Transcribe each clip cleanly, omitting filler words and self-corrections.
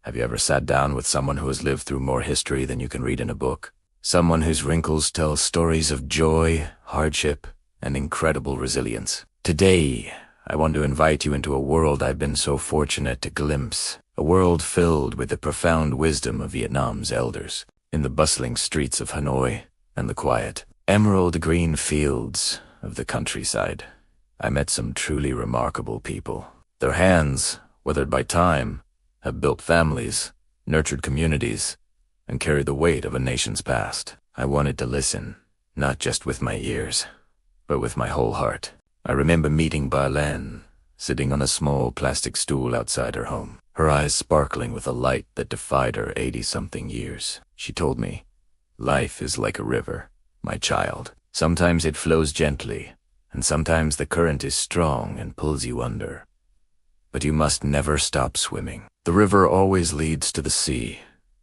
Have you ever sat down with someone who has lived through more history than you can read in a book? Someone whose wrinkles tell stories of joy, hardship, and incredible resilience. Today, I want to invite you into a world I've been so fortunate to glimpse. A world filled with the profound wisdom of Vietnam's elders. In the bustling streets of Hanoi and the quiet, emerald green fields of the countryside, I met some truly remarkable people. Their hands, weathered by time, have built families, nurtured communities, and carried the weight of a nation's past. I wanted to listen, not just with my ears, but with my whole heart. I remember meeting Barlene, sitting on a small plastic stool outside her home, her eyes sparkling with a light that defied her 80-something years. She told me, "Life is like a river, my child. Sometimes it flows gently, and sometimes the current is strong and pulls you under. But you must never stop swimming. The river always leads to the sea,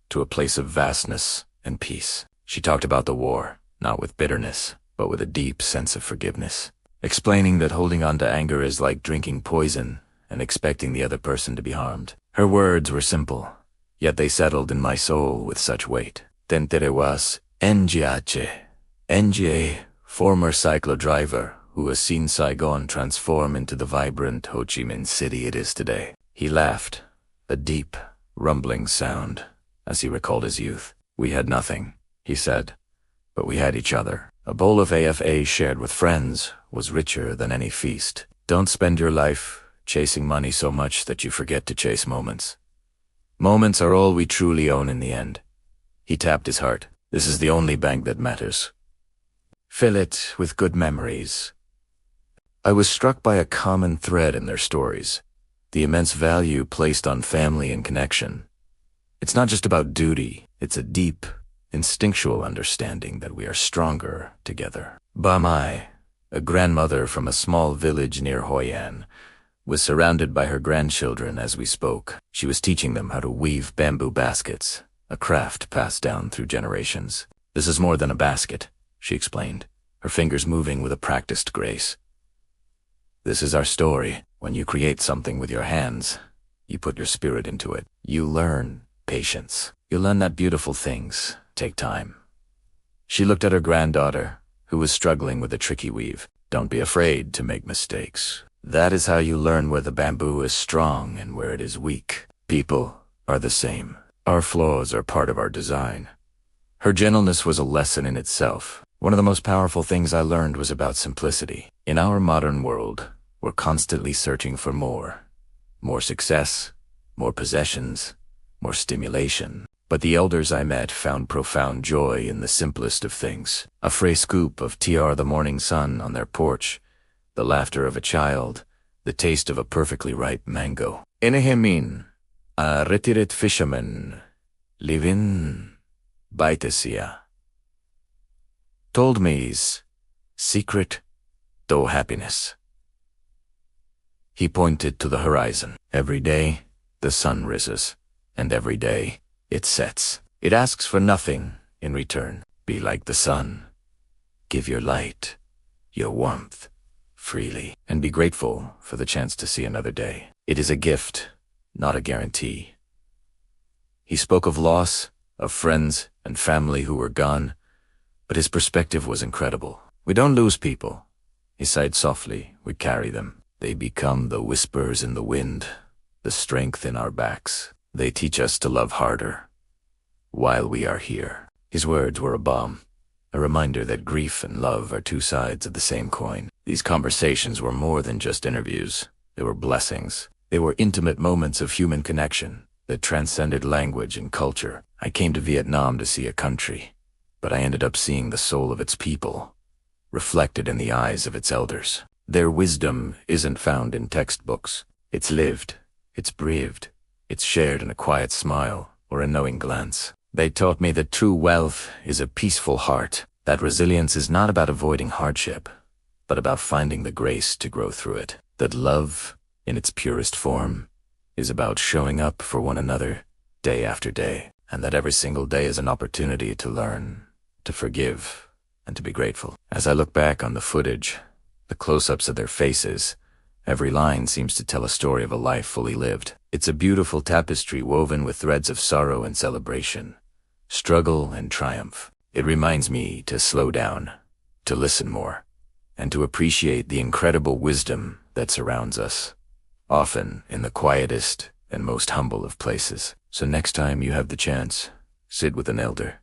to a place of vastness and peace." She talked about the war, not with bitterness, but with a deep sense of forgiveness, explaining that holding on to anger is like drinking poison and expecting the other person to be harmed. Her words were simple, yet they settled in my soul with such weight. Tenterewas NGA, former cyclo driver who has seen Saigon transform into the vibrant Ho Chi Minh City it is today. He laughed, a deep, rumbling sound, as he recalled his youth. "We had nothing," he said, "but we had each other. A bowl of AFA shared with friends was richer than any feast. Don't spend your life chasing money so much that you forget to chase moments. Moments are all we truly own in the end." He tapped his heart. "This is the only bank that matters. Fill it with good memories." I was struck by a common thread in their stories, the immense value placed on family and connection. It's not just about duty, it's a deep, instinctual understanding that we are stronger together. Ba Mai, a grandmother from a small village near Hoi An, was surrounded by her grandchildren as we spoke. She was teaching them how to weave bamboo baskets, a craft passed down through generations. "This is more than a basket," she explained, her fingers moving with a practiced grace. "This is our story. When you create something with your hands, you put your spirit into it. You learn patience. You learn that beautiful things take time." She looked at her granddaughter, who was struggling with a tricky weave. "Don't be afraid to make mistakes. That is how you learn where the bamboo is strong and where it is weak. People are the same. Our flaws are part of our design." Her gentleness was a lesson in itself. One of the most powerful things I learned was about simplicity. In our modern world, we're constantly searching for more. More success, more possessions, more stimulation. But the elders I met found profound joy in the simplest of things. A fray scoop of TR the morning sun on their porch, the laughter of a child, the taste of a perfectly ripe mango. Inehemin, a retired fisherman, living Baitesia, told me his secret to happiness. He pointed to the horizon. Every day, the sun rises, and every day, it sets. It asks for nothing in return. Be like the sun. Give your light, your warmth, freely, and be grateful for the chance to see another day. It is a gift, not a guarantee. He spoke of loss, of friends and family who were gone, but his perspective was incredible. "We don't lose people," he sighed softly. "We carry them. They become the whispers in the wind, the strength in our backs. They teach us to love harder while we are here." His words were a balm, a reminder that grief and love are two sides of the same coin. These conversations were more than just interviews. They were blessings. They were intimate moments of human connection that transcended language and culture. I came to Vietnam to see a country, but I ended up seeing the soul of its people, reflected in the eyes of its elders. Their wisdom isn't found in textbooks. It's lived, it's breathed, it's shared in a quiet smile or a knowing glance. They taught me that true wealth is a peaceful heart, that resilience is not about avoiding hardship, but about finding the grace to grow through it, that love, in its purest form, is about showing up for one another day after day, and that every single day is an opportunity to learn, to forgive, and to be grateful. As I look back on the footage, the close-ups of their faces, Every line seems to tell a story of a life fully lived. It's a beautiful tapestry woven with threads of sorrow and celebration, struggle and triumph. It reminds me to slow down, to listen more, and to appreciate the incredible wisdom that surrounds us, often in the quietest and most humble of places. So next time you have the chance, sit with an elder.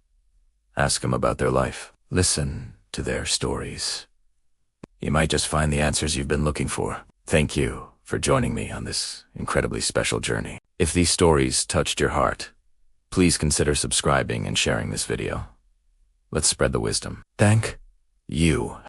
Ask them about their life. Listen to their stories. You might just find the answers you've been looking for. Thank you for joining me on this incredibly special journey. If these stories touched your heart, please consider subscribing and sharing this video. Let's spread the wisdom. Thank you.